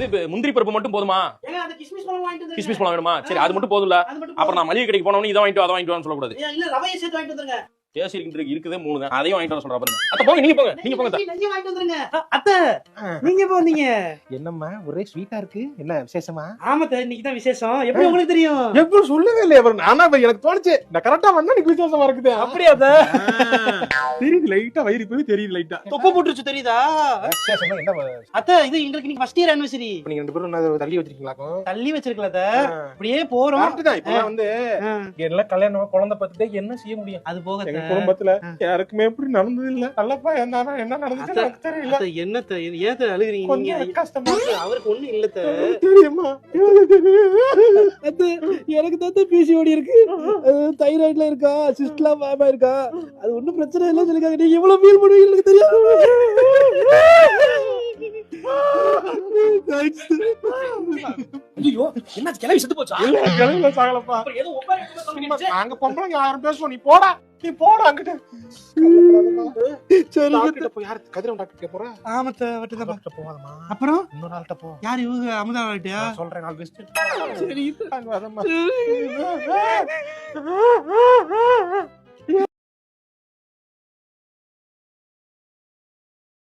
இது முந்திரி பருப்பு மட்டும் போதுமா? கிஸ்மிஸ் பழம் வேணுமா? சரி அது மட்டும் போதும்ல. அப்புறம் நான் மளிகை கடைக்கு போனவனே இதை வாங்கிட்டு அதை வாங்கிட்டு சொல்லக்கூடாது. இல்ல ரவையை சேர்த்து வாங்கிட்டு வந்துருங்க. கேசரி இருக்குதே 3 தான். அதையும் வாங்கிட்டு வர சொல்றா பாருங்க. அத்தை போங்க, நீங்க போங்க. நீங்க போங்க. நெய்யை வாங்கிட்டு வந்துருங்க. அத்தை நீங்க போனீங்க. என்னம்மா ஒரே ஸ்வீட்டா இருக்கு, என்ன விசேஷமா? ஆமாத்த இன்னைக்கு தான் விசேஷம். எப்படி உங்களுக்கு தெரியும்? எப்படி சொல்லவே இல்லையா? ஆனா எனக்கு தோணுச்சு நான் கரெக்டா வந்தா எனக்கு விசேஷமா இருக்குது. அப்படியா அத்தை? தெரியுது லைட்டா வயிறு போய் தெரியுது லைட்டா. தொப்பை போட்டுருச்சு தெரியுதா? விசேஷமா என்ன? அத்தை இது எங்களுக்கு இன்னைக்கு ஃபர்ஸ்ட் இயர் ஆனிவர்சரி. நீங்க 2 பேரும் என்ன தள்ளி வச்சிருக்கீங்களா? தள்ளி வச்சிருக்கல அத்தை. அப்படியே போறோம். கரெக்ட் தான். வந்து எல்லாம் கல்யாணம் குழந்தை பார்த்துட்டு என்ன செய்ய முடியும்? அது போக எங்க குடும்பத்துல யாருக்குமே எப்படி நடந்தது இல்ல. நல்லப்பா என்ன நடந்துச்சு எனக்கு தெரியல. என்னத்த ஏத்த அழுகுறீங்க நீங்க? கொஞ்சம் கஷ்டமா அவருக்கு ஒண்ணும் இல்லத்த. தெரியுமா? எனக்கு தான் பிசிஓடி இருக்கு, தைராய்டுல இருக்கா, சிஸ்ட்ல பாபா இருக்கா. அது ஒண்ணும் பிரச்சனை இல்ல சொல்லிருக்காங்க. நீங்க எவ்வளவு ஃபீல் பண்ணுவீங்க எனக்கு தெரியும். ஐயோ என்ன கிளவி செத்து போச்சா? இல்ல கிளவில சாகலப்பா. அப்புறம் ஏதோ ஒப்பாரி சொன்னீங்க. நாங்க பொம்பளைங்க 1000 பேசுவோம். நீ போடா அங்கிட்டு. சரி டாக்டர் போய் யார் கதிரவன் டாக்டர் கிட்ட போறா? ஆமத்த வட்டத டாக்டர் போவாதமா. அப்புறம் இன்னொரு ஆள்கிட்ட போ. யார் இவங்க? அமுதா ஆயிட்டியா? சொல்றேன் நாள் பெஸ்ட். சரி அங்க வரமா.